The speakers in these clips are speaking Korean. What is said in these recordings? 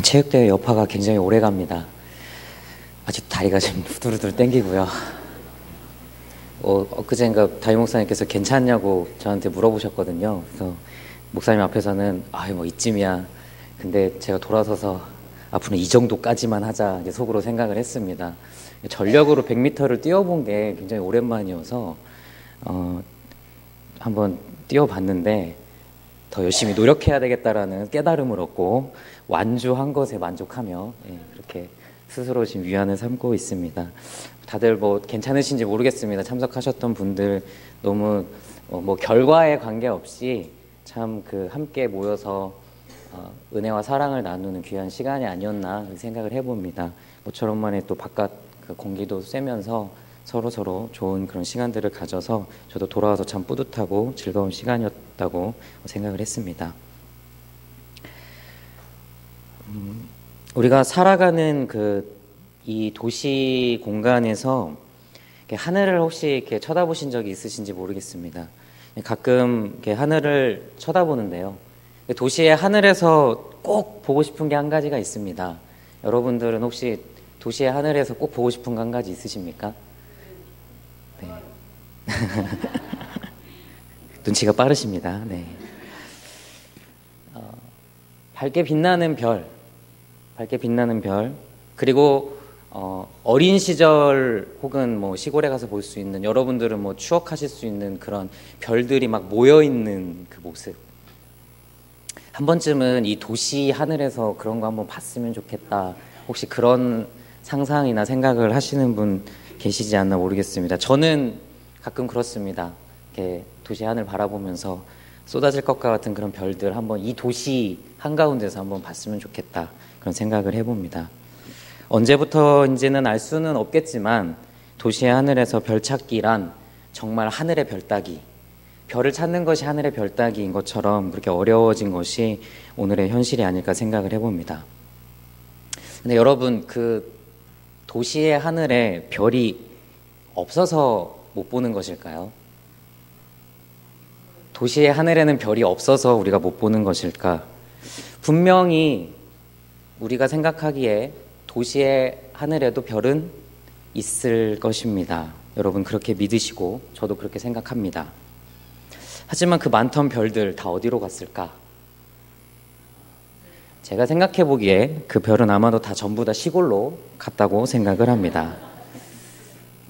체육대회 여파가 굉장히 오래 갑니다. 아직도 다리가 좀 후들후들 땡기고요. 엊그젠가 담임 목사님께서 괜찮냐고 저한테 물어보셨거든요. 그래서 목사님 앞에서는 뭐 이쯤이야. 근데 제가 돌아서서 앞으로 이 정도까지만 하자 이제 속으로 생각을 했습니다. 전력으로 100m를 뛰어본 게 굉장히 오랜만이어서 한번 뛰어봤는데 더 열심히 노력해야 되겠다라는 깨달음을 얻고 완주한 것에 만족하며 그렇게 스스로 지금 위안을 삼고 있습니다. 다들 괜찮으신지 모르겠습니다. 참석하셨던 분들 너무 결과에 관계없이 참 함께 모여서 은혜와 사랑을 나누는 귀한 시간이 아니었나 생각을 해봅니다. 모처럼 만에 또 바깥 공기도 쐬면서 서로 좋은 그런 시간들을 가져서 저도 돌아와서 참 뿌듯하고 즐거운 시간이었다고 생각을 했습니다. 우리가 살아가는 이 도시 공간에서 하늘을 혹시 이렇게 쳐다보신 적이 있으신지 모르겠습니다. 가끔 이렇게 하늘을 쳐다보는데요. 도시의 하늘에서 꼭 보고 싶은 게 한 가지가 있습니다. 여러분들은 혹시 도시의 하늘에서 꼭 보고 싶은 거 한 가지 있으십니까? 네. 눈치가 빠르십니다. 네. 밝게 빛나는 별, 그리고 어린 시절 혹은 시골에 가서 볼 수 있는, 여러분들은 추억하실 수 있는 그런 별들이 막 모여 있는 그 모습. 한 번쯤은 이 도시 하늘에서 그런 거 한번 봤으면 좋겠다. 혹시 그런 상상이나 생각을 하시는 분 계시지 않나 모르겠습니다. 저는 가끔 그렇습니다. 이렇게 도시 하늘 바라보면서 쏟아질 것과 같은 그런 별들 한번 이 도시 한가운데서 한번 봤으면 좋겠다. 그런 생각을 해봅니다. 언제부터인지는 알 수는 없겠지만 도시의 하늘에서 별 찾기란 정말 하늘의 별 따기, 별을 찾는 것이 하늘의 별 따기인 것처럼 그렇게 어려워진 것이 오늘의 현실이 아닐까 생각을 해봅니다. 근데 여러분, 도시의 하늘에 별이 없어서 못 보는 것일까요? 도시의 하늘에는 별이 없어서 우리가 못 보는 것일까? 분명히 우리가 생각하기에 도시의 하늘에도 별은 있을 것입니다. 여러분 그렇게 믿으시고 저도 그렇게 생각합니다. 하지만 그 많던 별들 다 어디로 갔을까? 제가 생각해 보기에 그 별은 아마도 전부 다 시골로 갔다고 생각을 합니다.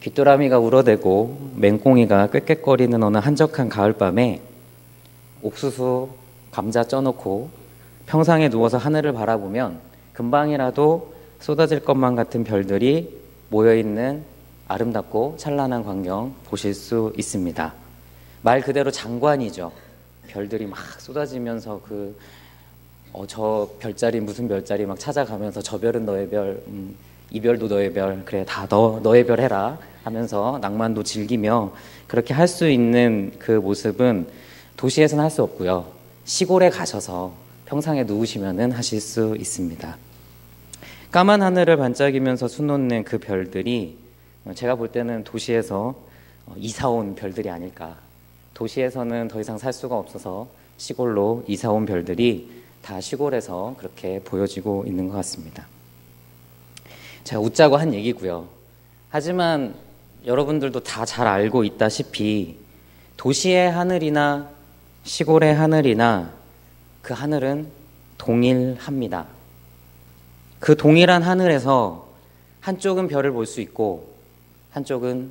귀뚜라미가 울어대고 맹꽁이가 꽥꽥거리는 어느 한적한 가을밤에 옥수수, 감자 쪄놓고 평상에 누워서 하늘을 바라보면 금방이라도 쏟아질 것만 같은 별들이 모여있는 아름답고 찬란한 광경 보실 수 있습니다. 말 그대로 장관이죠. 별들이 막 쏟아지면서 저 별자리 무슨 별자리 막 찾아가면서 저 별은 너의 별, 이 별도 너의 별, 그래 다 너의 별 해라 하면서 낭만도 즐기며 그렇게 할 수 있는 그 모습은 도시에서는 할 수 없고요. 시골에 가셔서 평상에 누우시면은 하실 수 있습니다. 까만 하늘을 반짝이면서 수놓는 그 별들이 제가 볼 때는 도시에서 이사 온 별들이 아닐까. 도시에서는 더 이상 살 수가 없어서 시골로 이사 온 별들이 다 시골에서 그렇게 보여지고 있는 것 같습니다. 제가 웃자고 한 얘기고요. 하지만 여러분들도 다 잘 알고 있다시피 도시의 하늘이나 시골의 하늘이나 그 하늘은 동일합니다. 그 동일한 하늘에서 한쪽은 별을 볼 수 있고 한쪽은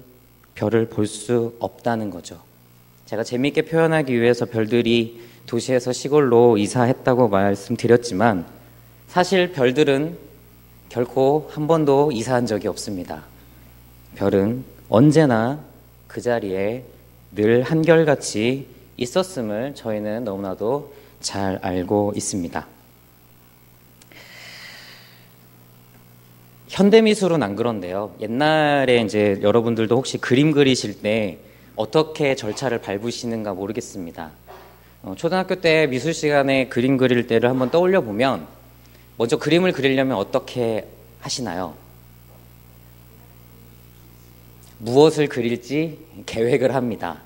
별을 볼 수 없다는 거죠. 제가 재미있게 표현하기 위해서 별들이 도시에서 시골로 이사했다고 말씀드렸지만 사실 별들은 결코 한 번도 이사한 적이 없습니다. 별은 언제나 그 자리에 늘 한결같이 있었음을 저희는 너무나도 잘 알고 있습니다. 현대미술은 안 그런데요. 옛날에 이제 여러분들도 혹시 그림 그리실 때 어떻게 절차를 밟으시는가 모르겠습니다. 초등학교 때 미술 시간에 그림 그릴 때를 한번 떠올려 보면 먼저 그림을 그리려면 어떻게 하시나요? 무엇을 그릴지 계획을 합니다.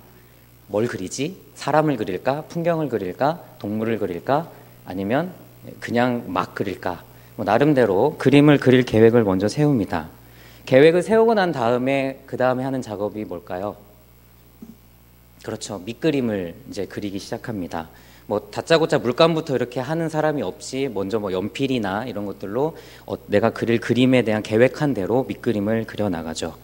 뭘 그리지? 사람을 그릴까? 풍경을 그릴까? 동물을 그릴까? 아니면 그냥 막 그릴까? 나름대로 그림을 그릴 계획을 먼저 세웁니다. 계획을 세우고 난 다음에 그 다음에 하는 작업이 뭘까요? 그렇죠. 밑그림을 이제 그리기 시작합니다. 다짜고짜 물감부터 이렇게 하는 사람이 없이 먼저 연필이나 이런 것들로 내가 그릴 그림에 대한 계획한 대로 밑그림을 그려 나가죠.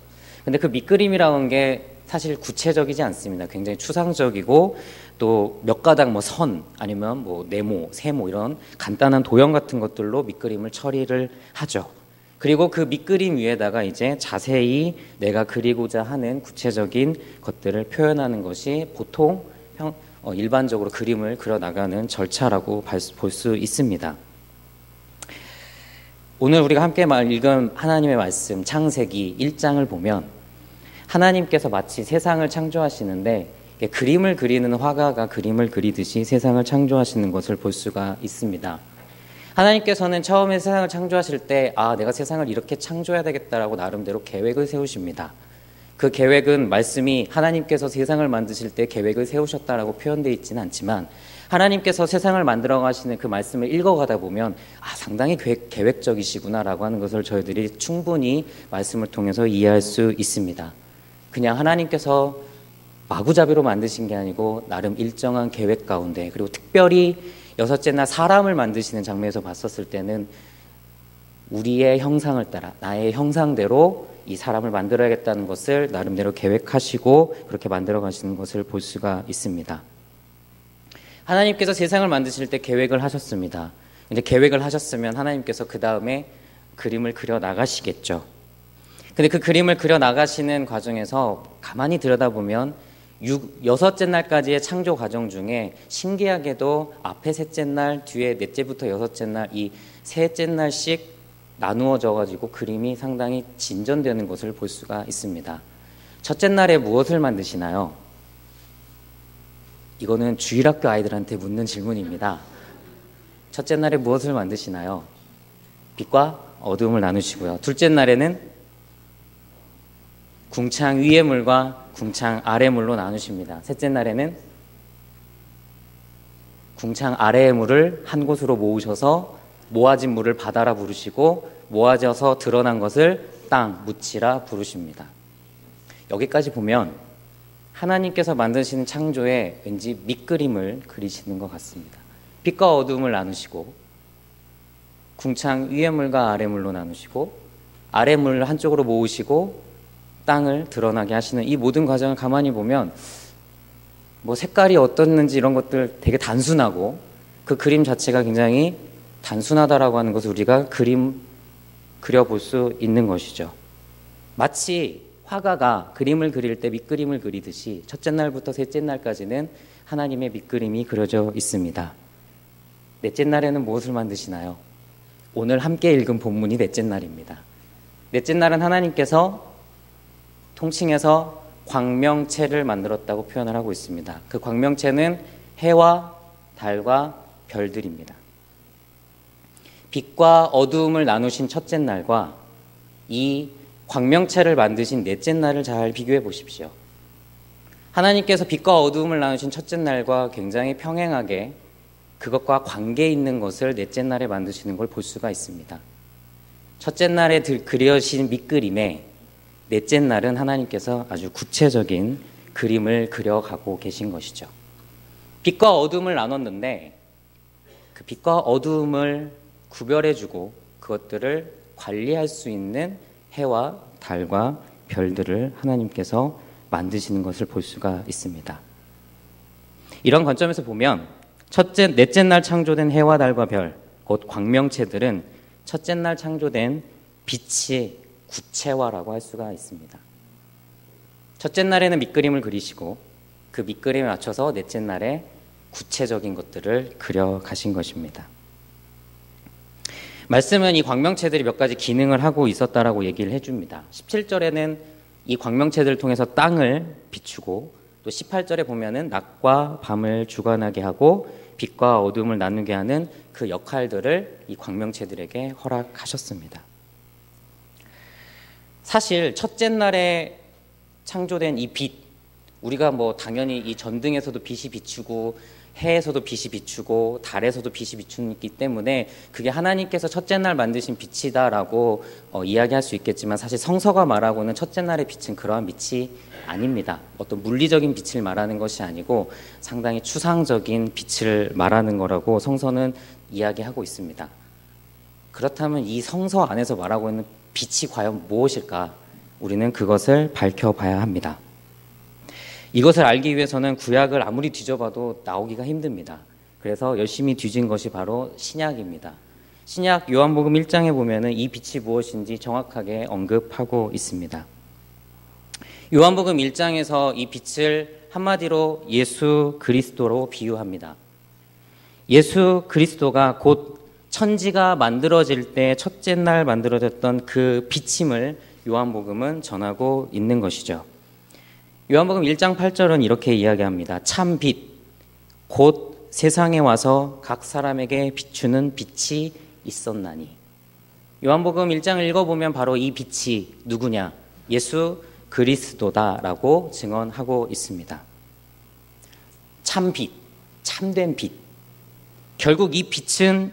근데 그 밑그림이라는 게 사실 구체적이지 않습니다. 굉장히 추상적이고 또 몇 가닥 선 아니면 네모, 세모 이런 간단한 도형 같은 것들로 밑그림을 처리를 하죠. 그리고 그 밑그림 위에다가 이제 자세히 내가 그리고자 하는 구체적인 것들을 표현하는 것이 보통 일반적으로 그림을 그려 나가는 절차라고 볼 수 있습니다. 오늘 우리가 함께 읽은 하나님의 말씀 창세기 1장을 보면 하나님께서 마치 세상을 창조하시는데 그림을 그리는 화가가 그림을 그리듯이 세상을 창조하시는 것을 볼 수가 있습니다. 하나님께서는 처음에 세상을 창조하실 때 내가 세상을 이렇게 창조해야 되겠다라고 나름대로 계획을 세우십니다. 그 계획은 말씀이 하나님께서 세상을 만드실 때 계획을 세우셨다라고 표현되어 있지는 않지만 하나님께서 세상을 만들어 가시는 그 말씀을 읽어가다 보면 상당히 계획적이시구나라고 하는 것을 저희들이 충분히 말씀을 통해서 이해할 수 있습니다. 그냥 하나님께서 마구잡이로 만드신 게 아니고 나름 일정한 계획 가운데, 그리고 특별히 여섯째 날 사람을 만드시는 장면에서 봤었을 때는 우리의 형상을 따라 나의 형상대로 이 사람을 만들어야겠다는 것을 나름대로 계획하시고 그렇게 만들어 가시는 것을 볼 수가 있습니다. 하나님께서 세상을 만드실 때 계획을 하셨습니다. 이제 계획을 하셨으면 하나님께서 그 다음에 그림을 그려 나가시겠죠. 근데 그 그림을 그려 나가시는 과정에서 가만히 들여다보면 여섯째 날까지의 창조 과정 중에 신기하게도 앞에 셋째 날, 뒤에 넷째부터 여섯째 날 이 셋째 날씩 나누어져 가지고 그림이 상당히 진전되는 것을 볼 수가 있습니다. 첫째 날에 무엇을 만드시나요? 이거는 주일학교 아이들한테 묻는 질문입니다. 첫째 날에 무엇을 만드시나요? 빛과 어두움을 나누시고요. 둘째 날에는 궁창 위의 물과 궁창 아래 물로 나누십니다. 셋째 날에는 궁창 아래의 물을 한 곳으로 모으셔서 모아진 물을 바다라 부르시고 모아져서 드러난 것을 땅, 묻히라 부르십니다. 여기까지 보면 하나님께서 만드시는 창조에 왠지 밑그림을 그리시는 것 같습니다. 빛과 어두움을 나누시고 궁창 위의 물과 아래 물로 나누시고 아래 물을 한쪽으로 모으시고 땅을 드러나게 하시는 이 모든 과정을 가만히 보면 색깔이 어떻는지 이런 것들 되게 단순하고 그 그림 자체가 굉장히 단순하다라고 하는 것을 우리가 그려볼 수 있는 것이죠. 마치 화가가 그림을 그릴 때 밑그림을 그리듯이 첫째 날부터 셋째 날까지는 하나님의 밑그림이 그려져 있습니다. 넷째 날에는 무엇을 만드시나요? 오늘 함께 읽은 본문이 넷째 날입니다. 넷째 날은 하나님께서 통칭해서 광명체를 만들었다고 표현을 하고 있습니다. 그 광명체는 해와 달과 별들입니다. 빛과 어두움을 나누신 첫째 날과 이 광명체를 만드신 넷째 날을 잘 비교해 보십시오. 하나님께서 빛과 어두움을 나누신 첫째 날과 굉장히 평행하게 그것과 관계 있는 것을 넷째 날에 만드시는 걸 볼 수가 있습니다. 첫째 날에 그려진 밑그림에 넷째 날은 하나님께서 아주 구체적인 그림을 그려가고 계신 것이죠. 빛과 어둠을 나눴는데 그 빛과 어둠을 구별해주고 그것들을 관리할 수 있는 해와 달과 별들을 하나님께서 만드시는 것을 볼 수가 있습니다. 이런 관점에서 보면 넷째 날 창조된 해와 달과 별, 곧 광명체들은 첫째 날 창조된 빛의 구체화라고 할 수가 있습니다. 첫째 날에는 밑그림을 그리시고 그 밑그림에 맞춰서 넷째 날에 구체적인 것들을 그려가신 것입니다. 말씀은 이 광명체들이 몇 가지 기능을 하고 있었다라고 얘기를 해줍니다. 17절에는 이 광명체들을 통해서 땅을 비추고 또 18절에 보면은 낮과 밤을 주관하게 하고 빛과 어둠을 나누게 하는 그 역할들을 이 광명체들에게 허락하셨습니다. 사실 첫째 날에 창조된 이 빛, 우리가 뭐 당연히 이 전등에서도 빛이 비추고 해에서도 빛이 비추고 달에서도 빛이 비추기 때문에 그게 하나님께서 첫째 날 만드신 빛이다라고 이야기할 수 있겠지만, 사실 성서가 말하고는 첫째 날의 빛은 그러한 빛이 아닙니다. 어떤 물리적인 빛을 말하는 것이 아니고 상당히 추상적인 빛을 말하는 거라고 성서는 이야기하고 있습니다. 그렇다면 이 성서 안에서 말하고 있는 빛이 과연 무엇일까? 우리는 그것을 밝혀봐야 합니다. 이것을 알기 위해서는 구약을 아무리 뒤져봐도 나오기가 힘듭니다. 그래서 열심히 뒤진 것이 바로 신약입니다. 신약 요한복음 1장에 보면은 이 빛이 무엇인지 정확하게 언급하고 있습니다. 요한복음 1장에서 이 빛을 한마디로 예수 그리스도로 비유합니다. 예수 그리스도가 곧 천지가 만들어질 때 첫째 날 만들어졌던 그 빛임을 요한복음은 전하고 있는 것이죠. 요한복음 1장 8절은 이렇게 이야기합니다. 참 빛, 곧 세상에 와서 각 사람에게 비추는 빛이 있었나니. 요한복음 1장을 읽어보면 바로 이 빛이 누구냐? 예수 그리스도다라고 증언하고 있습니다. 참 빛, 참된 빛. 결국 이 빛은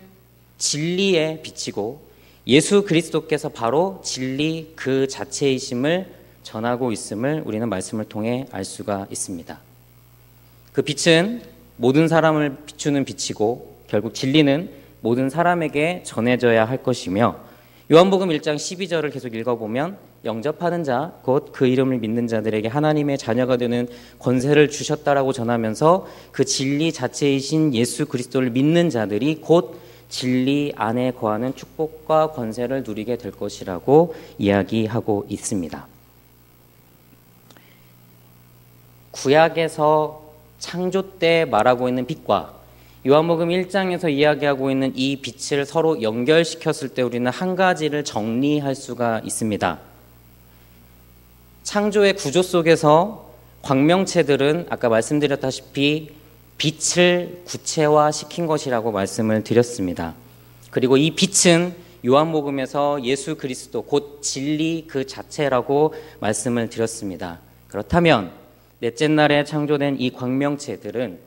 진리의 빛이고 예수 그리스도께서 바로 진리 그 자체이심을 전하고 있음을 우리는 말씀을 통해 알 수가 있습니다. 그 빛은 모든 사람을 비추는 빛이고 결국 진리는 모든 사람에게 전해져야 할 것이며, 요한복음 1장 12절을 계속 읽어보면 영접하는 자, 곧 그 이름을 믿는 자들에게 하나님의 자녀가 되는 권세를 주셨다라고 전하면서 그 진리 자체이신 예수 그리스도를 믿는 자들이 곧 진리 안에 거하는 축복과 권세를 누리게 될 것이라고 이야기하고 있습니다. 구약에서 창조 때 말하고 있는 빛과 요한복음 1장에서 이야기하고 있는 이 빛을 서로 연결시켰을 때 우리는 한 가지를 정리할 수가 있습니다. 창조의 구조 속에서 광명체들은 아까 말씀드렸다시피 빛을 구체화시킨 것이라고 말씀을 드렸습니다. 그리고 이 빛은 요한복음에서 예수 그리스도 곧 진리 그 자체라고 말씀을 드렸습니다. 그렇다면 넷째 날에 창조된 이 광명체들은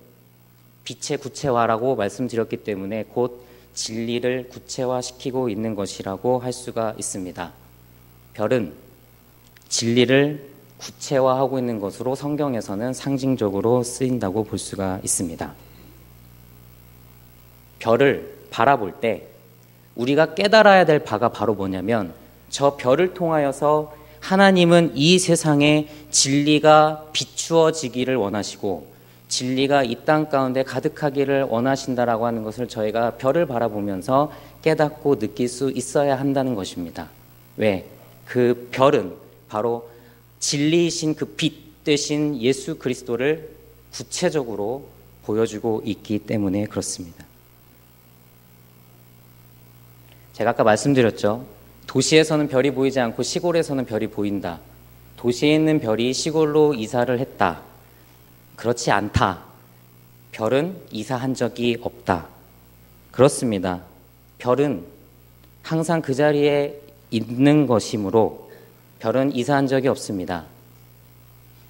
빛의 구체화라고 말씀드렸기 때문에 곧 진리를 구체화시키고 있는 것이라고 할 수가 있습니다. 별은 진리를 구체화하고 있는 것으로 성경에서는 상징적으로 쓰인다고 볼 수가 있습니다. 별을 바라볼 때 우리가 깨달아야 될 바가 바로 뭐냐면, 저 별을 통하여서 하나님은 이 세상에 진리가 비추어지기를 원하시고 진리가 이 땅 가운데 가득하기를 원하신다라고 하는 것을 저희가 별을 바라보면서 깨닫고 느낄 수 있어야 한다는 것입니다. 왜? 그 별은 바로 진리이신 그 빛 되신 예수 그리스도를 구체적으로 보여주고 있기 때문에 그렇습니다. 제가 아까 말씀드렸죠. 도시에서는 별이 보이지 않고 시골에서는 별이 보인다. 도시에 있는 별이 시골로 이사를 했다. 그렇지 않다. 별은 이사한 적이 없다. 그렇습니다. 별은 항상 그 자리에 있는 것이므로 별은 이사한 적이 없습니다.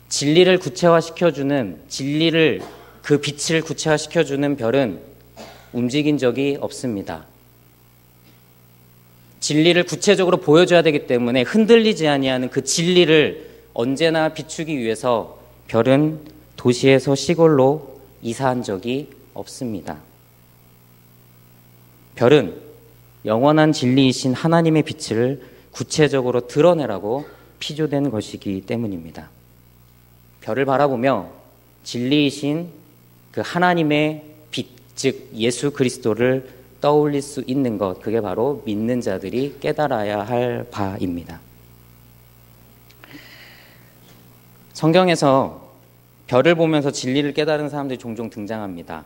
진리를 구체화시켜주는, 진리를 그 빛을 구체화시켜주는 별은 움직인 적이 없습니다. 진리를 구체적으로 보여줘야 되기 때문에 흔들리지 아니하는 그 진리를 언제나 비추기 위해서 별은 도시에서 시골로 이사한 적이 없습니다. 별은 영원한 진리이신 하나님의 빛을 구체적으로 드러내라고 피조된 것이기 때문입니다. 별을 바라보며 진리이신 그 하나님의 빛, 즉 예수 그리스도를 떠올릴 수 있는 것, 그게 바로 믿는 자들이 깨달아야 할 바입니다. 성경에서 별을 보면서 진리를 깨달은 사람들이 종종 등장합니다.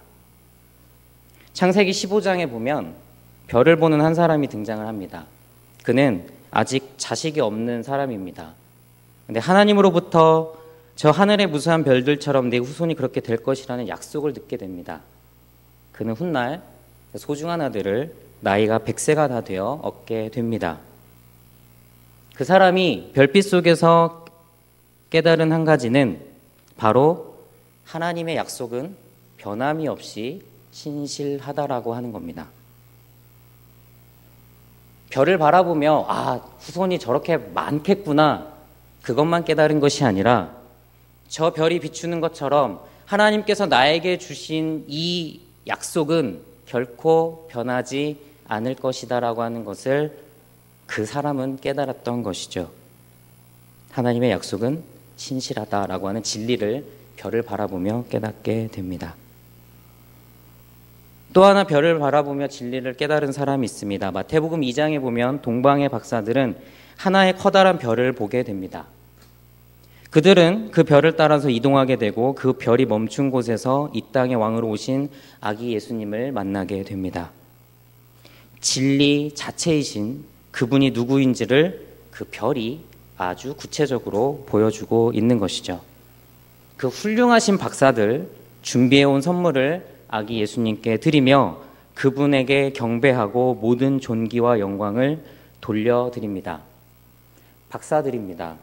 창세기 15장에 보면 별을 보는 한 사람이 등장을 합니다. 그는 아직 자식이 없는 사람입니다. 근데 하나님으로부터 저 하늘의 무수한 별들처럼 내 후손이 그렇게 될 것이라는 약속을 듣게 됩니다. 그는 훗날 소중한 아들을 나이가 100세가 다 되어 얻게 됩니다. 그 사람이 별빛 속에서 깨달은 한 가지는 바로 하나님의 약속은 변함이 없이 신실하다라고 하는 겁니다. 별을 바라보며 후손이 저렇게 많겠구나, 그것만 깨달은 것이 아니라 저 별이 비추는 것처럼 하나님께서 나에게 주신 이 약속은 결코 변하지 않을 것이다라고 하는 것을 그 사람은 깨달았던 것이죠. 하나님의 약속은 신실하다라고 하는 진리를 별을 바라보며 깨닫게 됩니다. 또 하나 별을 바라보며 진리를 깨달은 사람이 있습니다. 마태복음 2장에 보면 동방의 박사들은 하나의 커다란 별을 보게 됩니다. 그들은 그 별을 따라서 이동하게 되고 그 별이 멈춘 곳에서 이 땅의 왕으로 오신 아기 예수님을 만나게 됩니다. 진리 자체이신 그분이 누구인지를 그 별이 아주 구체적으로 보여주고 있는 것이죠. 그 훌륭하신 박사들, 준비해온 선물을 아기 예수님께 드리며 그분에게 경배하고 모든 존귀와 영광을 돌려드립니다. 박사들입니다.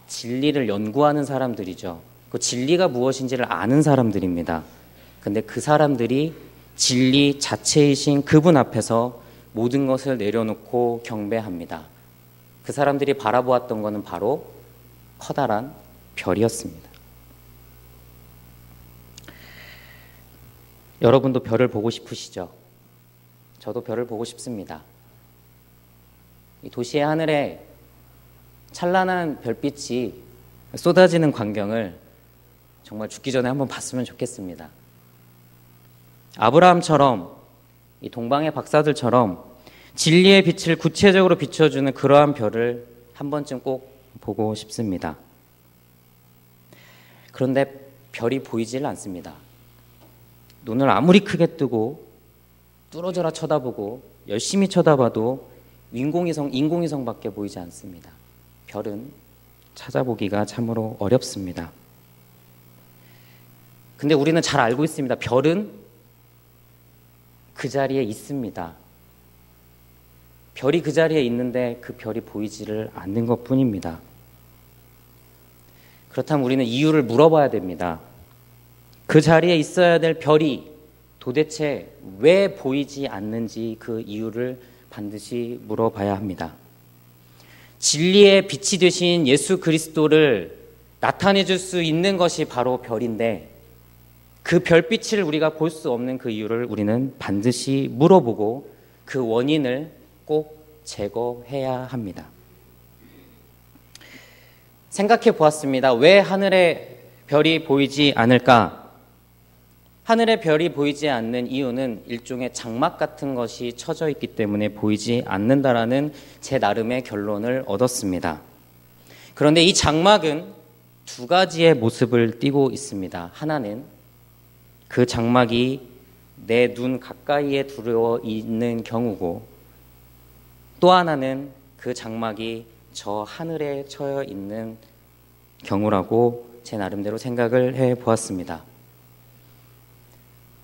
진리를 연구하는 사람들이죠. 그 진리가 무엇인지를 아는 사람들입니다. 근데 그 사람들이 진리 자체이신 그분 앞에서 모든 것을 내려놓고 경배합니다. 그 사람들이 바라보았던 것은 바로 커다란 별이었습니다. 여러분도 별을 보고 싶으시죠? 저도 별을 보고 싶습니다. 이 도시의 하늘에 찬란한 별빛이 쏟아지는 광경을 정말 죽기 전에 한번 봤으면 좋겠습니다. 아브라함처럼, 이 동방의 박사들처럼 진리의 빛을 구체적으로 비춰주는 그러한 별을 한 번쯤 꼭 보고 싶습니다. 그런데 별이 보이질 않습니다. 눈을 아무리 크게 뜨고 뚫어져라 쳐다보고 열심히 쳐다봐도 인공위성밖에 보이지 않습니다. 별은 찾아보기가 참으로 어렵습니다. 근데 우리는 잘 알고 있습니다. 별은 그 자리에 있습니다. 별이 그 자리에 있는데 그 별이 보이지를 않는 것뿐입니다. 그렇다면 우리는 이유를 물어봐야 됩니다. 그 자리에 있어야 될 별이 도대체 왜 보이지 않는지 그 이유를 반드시 물어봐야 합니다. 진리의 빛이 되신 예수 그리스도를 나타내 줄 수 있는 것이 바로 별인데 그 별빛을 우리가 볼 수 없는 그 이유를 우리는 반드시 물어보고 그 원인을 꼭 제거해야 합니다. 생각해 보았습니다. 왜 하늘에 별이 보이지 않을까? 하늘에 별이 보이지 않는 이유는 일종의 장막 같은 것이 쳐져 있기 때문에 보이지 않는다라는 제 나름의 결론을 얻었습니다. 그런데 이 장막은 두 가지의 모습을 띠고 있습니다. 하나는 그 장막이 내 눈 가까이에 두르어 있는 경우고, 또 하나는 그 장막이 저 하늘에 처해 있는 경우라고 제 나름대로 생각을 해 보았습니다.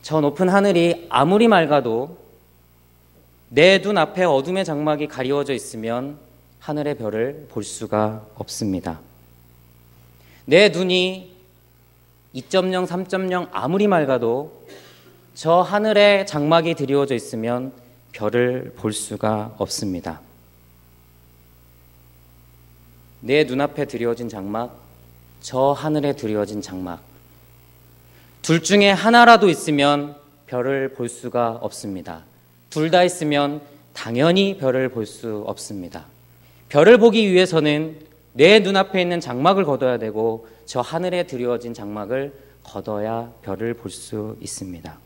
저 높은 하늘이 아무리 맑아도 내 눈 앞에 어둠의 장막이 가리워져 있으면 하늘의 별을 볼 수가 없습니다. 내 눈이 2.0, 3.0 아무리 맑아도 저 하늘에 장막이 드리워져 있으면 별을 볼 수가 없습니다. 내 눈앞에 드리워진 장막, 저 하늘에 드리워진 장막, 둘 중에 하나라도 있으면 별을 볼 수가 없습니다. 둘 다 있으면 당연히 별을 볼 수 없습니다. 별을 보기 위해서는 내 눈앞에 있는 장막을 걷어야 되고 저 하늘에 드리워진 장막을 걷어야 별을 볼 수 있습니다.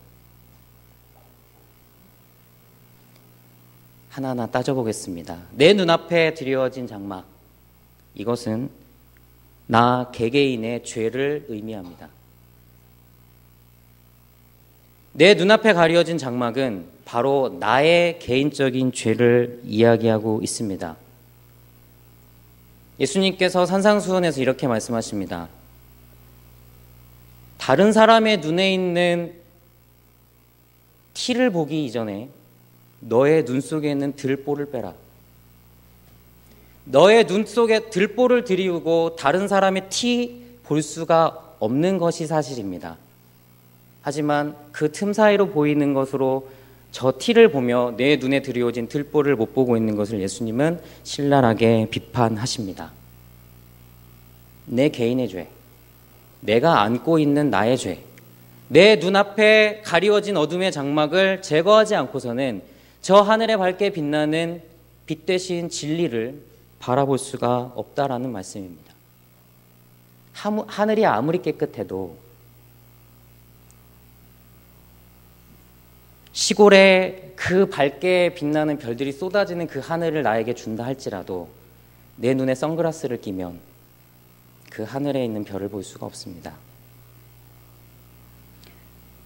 하나하나 따져보겠습니다. 내 눈앞에 드리워진 장막, 이것은 나 개개인의 죄를 의미합니다. 내 눈앞에 가려진 장막은 바로 나의 개인적인 죄를 이야기하고 있습니다. 예수님께서 산상수훈에서 이렇게 말씀하십니다. 다른 사람의 눈에 있는 티를 보기 이전에 너의 눈 속에 있는 들보를 빼라. 너의 눈 속에 들보를 들이우고 다른 사람의 티 볼 수가 없는 것이 사실입니다. 하지만 그 틈 사이로 보이는 것으로 저 티를 보며 내 눈에 드리워진 들보를 못 보고 있는 것을 예수님은 신랄하게 비판하십니다. 내 개인의 죄, 내가 안고 있는 나의 죄, 내 눈앞에 가리워진 어둠의 장막을 제거하지 않고서는 저 하늘에 밝게 빛나는 빛 대신 진리를 바라볼 수가 없다라는 말씀입니다. 하늘이 아무리 깨끗해도 시골에 그 밝게 빛나는 별들이 쏟아지는 그 하늘을 나에게 준다 할지라도 내 눈에 선글라스를 끼면 그 하늘에 있는 별을 볼 수가 없습니다.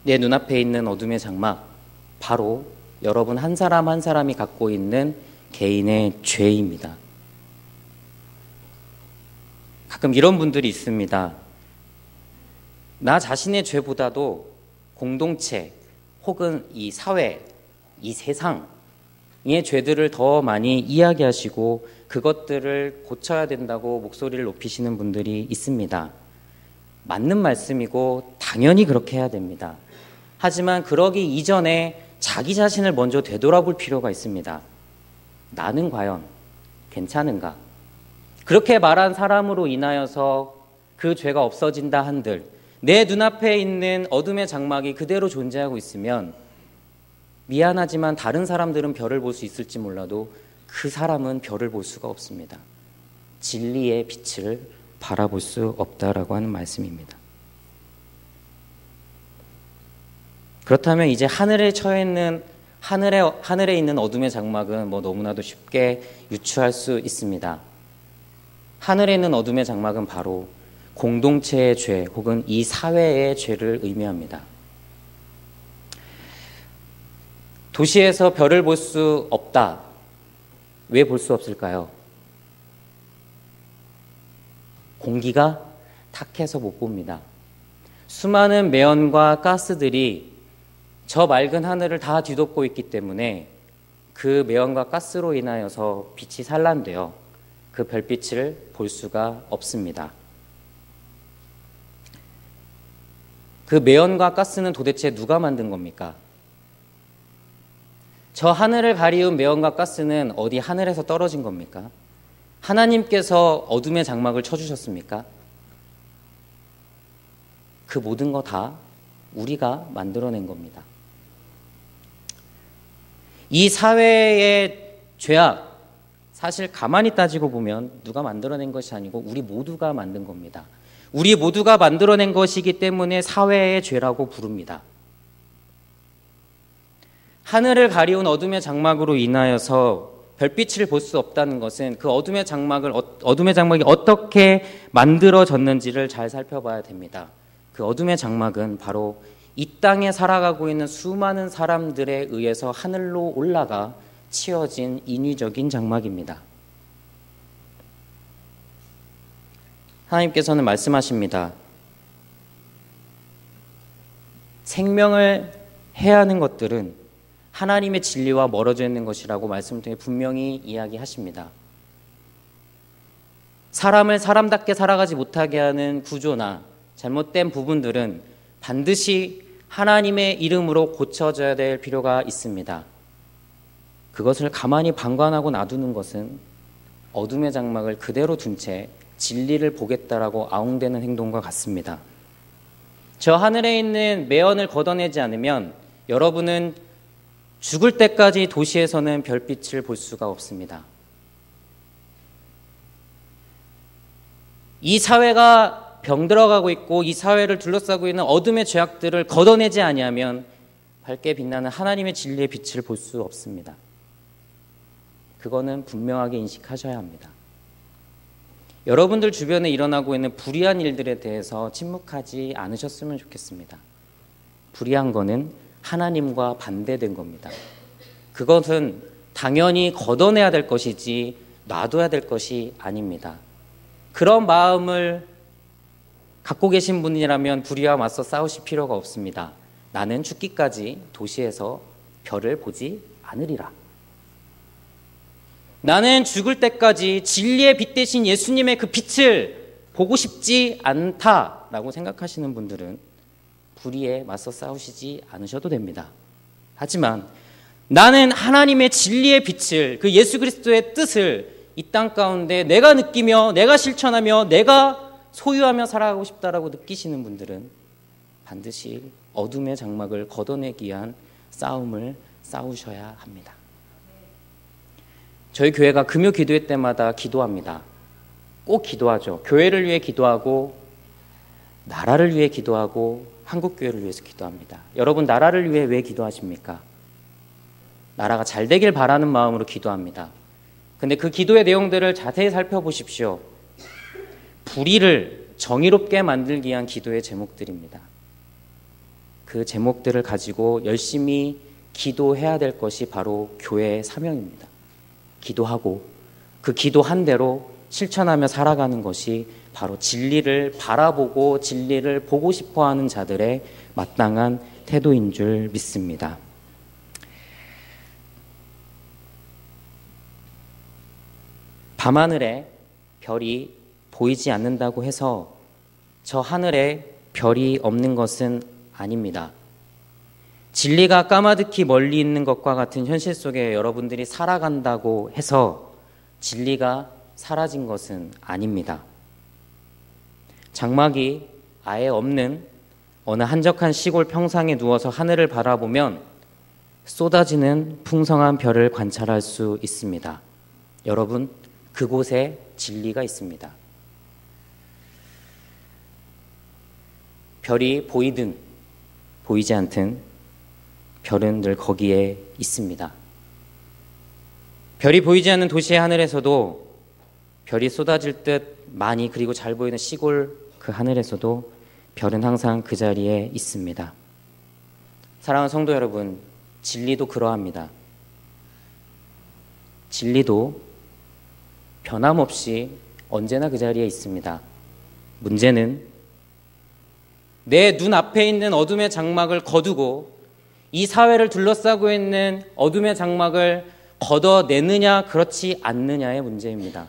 내 눈앞에 있는 어둠의 장막, 바로 여러분 한 사람 한 사람이 갖고 있는 개인의 죄입니다. 가끔 이런 분들이 있습니다. 나 자신의 죄보다도 공동체 혹은 이 사회, 이 세상의 죄들을 더 많이 이야기하시고 그것들을 고쳐야 된다고 목소리를 높이시는 분들이 있습니다. 맞는 말씀이고 당연히 그렇게 해야 됩니다. 하지만 그러기 이전에 자기 자신을 먼저 되돌아볼 필요가 있습니다. 나는 과연 괜찮은가? 그렇게 말한 사람으로 인하여서 그 죄가 없어진다 한들 내 눈앞에 있는 어둠의 장막이 그대로 존재하고 있으면 미안하지만 다른 사람들은 별을 볼 수 있을지 몰라도 그 사람은 별을 볼 수가 없습니다. 진리의 빛을 바라볼 수 없다라고 하는 말씀입니다. 그렇다면 이제 하늘에 있는 어둠의 장막은 너무나도 쉽게 유추할 수 있습니다. 하늘에 있는 어둠의 장막은 바로 공동체의 죄 혹은 이 사회의 죄를 의미합니다. 도시에서 별을 볼 수 없다. 왜 볼 수 없을까요? 공기가 탁해서 못 봅니다. 수많은 매연과 가스들이 저 맑은 하늘을 다 뒤덮고 있기 때문에 그 매연과 가스로 인하여서 빛이 산란되어 그 별빛을 볼 수가 없습니다. 그 매연과 가스는 도대체 누가 만든 겁니까? 저 하늘을 가리운 매연과 가스는 어디 하늘에서 떨어진 겁니까? 하나님께서 어둠의 장막을 쳐주셨습니까? 그 모든 거 다 우리가 만들어낸 겁니다. 이 사회의 죄악, 사실 가만히 따지고 보면 누가 만들어낸 것이 아니고 우리 모두가 만든 겁니다. 우리 모두가 만들어낸 것이기 때문에 사회의 죄라고 부릅니다. 하늘을 가리운 어둠의 장막으로 인하여서 별빛을 볼 수 없다는 것은 그 어둠의 장막이 어떻게 만들어졌는지를 잘 살펴봐야 됩니다. 그 어둠의 장막은 바로 이 땅에 살아가고 있는 수많은 사람들에 의해서 하늘로 올라가 치어진 인위적인 장막입니다. 하나님께서는 말씀하십니다. 생명을 해하는 것들은 하나님의 진리와 멀어져 있는 것이라고 말씀을 통해 분명히 이야기하십니다. 사람을 사람답게 살아가지 못하게 하는 구조나 잘못된 부분들은 반드시 하나님의 이름으로 고쳐져야 될 필요가 있습니다. 그것을 가만히 방관하고 놔두는 것은 어둠의 장막을 그대로 둔 채 진리를 보겠다라고 아웅대는 행동과 같습니다. 저 하늘에 있는 매연을 걷어내지 않으면 여러분은 죽을 때까지 도시에서는 별빛을 볼 수가 없습니다. 이 사회가 병들어가고 있고 이 사회를 둘러싸고 있는 어둠의 죄악들을 걷어내지 아니하면 밝게 빛나는 하나님의 진리의 빛을 볼 수 없습니다. 그거는 분명하게 인식하셔야 합니다. 여러분들 주변에 일어나고 있는 불의한 일들에 대해서 침묵하지 않으셨으면 좋겠습니다. 불의한 거는 하나님과 반대된 겁니다. 그것은 당연히 걷어내야 될 것이지 놔둬야 될 것이 아닙니다. 그런 마음을 갖고 계신 분이라면 불의와 맞서 싸우실 필요가 없습니다. 나는 죽기까지 도시에서 별을 보지 않으리라. 나는 죽을 때까지 진리의 빛 대신 예수님의 그 빛을 보고 싶지 않다라고 생각하시는 분들은 불의에 맞서 싸우시지 않으셔도 됩니다. 하지만 나는 하나님의 진리의 빛을, 그 예수 그리스도의 뜻을 이 땅 가운데 내가 느끼며 내가 실천하며 내가 소유하며 살아가고 싶다라고 느끼시는 분들은 반드시 어둠의 장막을 걷어내기 위한 싸움을 싸우셔야 합니다. 저희 교회가 금요 기도회 때마다 기도합니다. 꼭 기도하죠. 교회를 위해 기도하고 나라를 위해 기도하고 한국교회를 위해서 기도합니다. 여러분, 나라를 위해 왜 기도하십니까? 나라가 잘 되길 바라는 마음으로 기도합니다. 근데 그 기도의 내용들을 자세히 살펴보십시오. 불의를 정의롭게 만들기 위한 기도의 제목들입니다. 그 제목들을 가지고 열심히 기도해야 될 것이 바로 교회의 사명입니다. 기도하고 그 기도한 대로 실천하며 살아가는 것이 바로 진리를 바라보고 진리를 보고 싶어하는 자들의 마땅한 태도인 줄 믿습니다. 밤하늘에 별이 보이지 않는다고 해서 저 하늘에 별이 없는 것은 아닙니다. 진리가 까마득히 멀리 있는 것과 같은 현실 속에 여러분들이 살아간다고 해서 진리가 사라진 것은 아닙니다. 장막이 아예 없는 어느 한적한 시골 평상에 누워서 하늘을 바라보면 쏟아지는 풍성한 별을 관찰할 수 있습니다. 여러분, 그곳에 진리가 있습니다. 별이 보이든 보이지 않든 별은 늘 거기에 있습니다. 별이 보이지 않는 도시의 하늘에서도 별이 쏟아질 듯 많이 그리고 잘 보이는 시골 그 하늘에서도 별은 항상 그 자리에 있습니다. 사랑하는 성도 여러분, 진리도 그러합니다. 진리도 변함없이 언제나 그 자리에 있습니다. 문제는 내 눈앞에 있는 어둠의 장막을 거두고 이 사회를 둘러싸고 있는 어둠의 장막을 걷어내느냐 그렇지 않느냐의 문제입니다.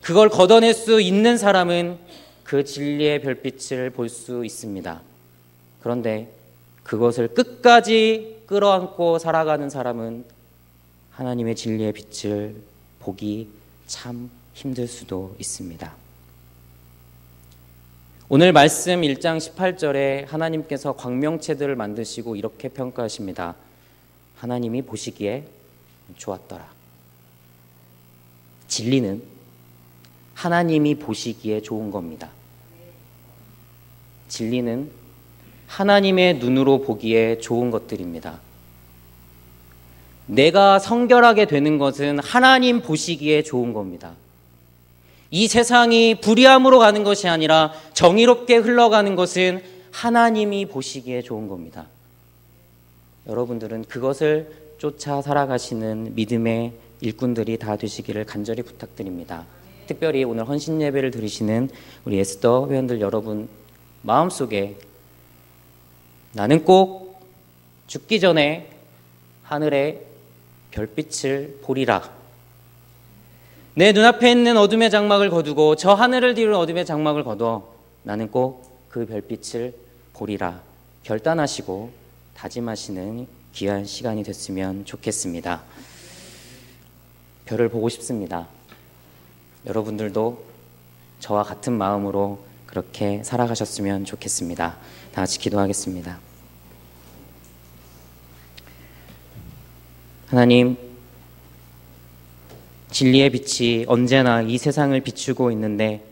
그걸 걷어낼 수 있는 사람은 그 진리의 별빛을 볼 수 있습니다. 그런데 그것을 끝까지 끌어안고 살아가는 사람은 하나님의 진리의 빛을 보기 참 힘들 수도 있습니다. 오늘 말씀 1장 18절에 하나님께서 광명체들을 만드시고 이렇게 평가하십니다. 하나님이 보시기에 좋았더라. 진리는 하나님이 보시기에 좋은 겁니다. 진리는 하나님의 눈으로 보기에 좋은 것들입니다. 내가 성결하게 되는 것은 하나님 보시기에 좋은 겁니다. 이 세상이 불의함으로 가는 것이 아니라 정의롭게 흘러가는 것은 하나님이 보시기에 좋은 겁니다. 여러분들은 그것을 쫓아 살아가시는 믿음의 일꾼들이 다 되시기를 간절히 부탁드립니다. 특별히 오늘 헌신 예배를 드리시는 우리 에스더 회원들 여러분 마음속에 나는 꼭 죽기 전에 하늘에 별빛을 보리라. 내 눈앞에 있는 어둠의 장막을 거두고 저 하늘을 뒤로 어둠의 장막을 거둬 나는 꼭 그 별빛을 보리라. 결단하시고 다짐하시는 귀한 시간이 됐으면 좋겠습니다. 별을 보고 싶습니다. 여러분들도 저와 같은 마음으로 그렇게 살아가셨으면 좋겠습니다. 다 같이 기도하겠습니다. 하나님, 진리의 빛이 언제나 이 세상을 비추고 있는데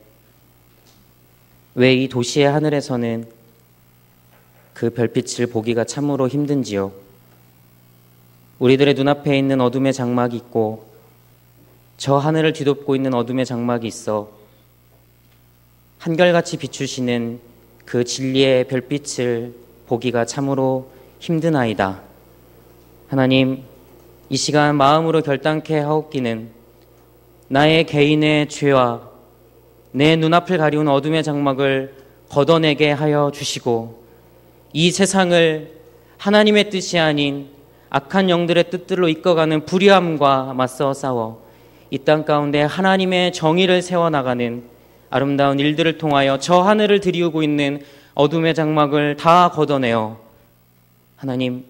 왜 이 도시의 하늘에서는 그 별빛을 보기가 참으로 힘든지요. 우리들의 눈앞에 있는 어둠의 장막이 있고 저 하늘을 뒤덮고 있는 어둠의 장막이 있어 한결같이 비추시는 그 진리의 별빛을 보기가 참으로 힘드나이다. 하나님, 이 시간 마음으로 결단케 하옵기는 나의 개인의 죄와 내 눈앞을 가리운 어둠의 장막을 걷어내게 하여 주시고 이 세상을 하나님의 뜻이 아닌 악한 영들의 뜻들로 이끌어가는 불의함과 맞서 싸워 이 땅 가운데 하나님의 정의를 세워나가는 아름다운 일들을 통하여 저 하늘을 드리우고 있는 어둠의 장막을 다 걷어내어 하나님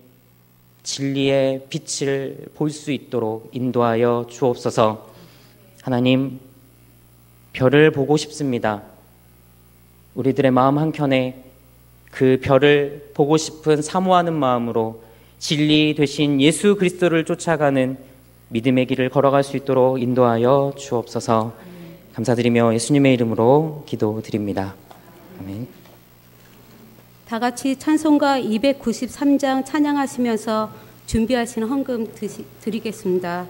진리의 빛을 볼 수 있도록 인도하여 주옵소서. 하나님, 별을 보고 싶습니다. 우리들의 마음 한켠에 그 별을 보고 싶은 사모하는 마음으로 진리 되신 예수 그리스도를 쫓아가는 믿음의 길을 걸어갈 수 있도록 인도하여 주옵소서. 감사드리며 예수님의 이름으로 기도드립니다. 아멘. 다 같이 찬송가 293장 찬양하시면서 준비하신 헌금 드리겠습니다.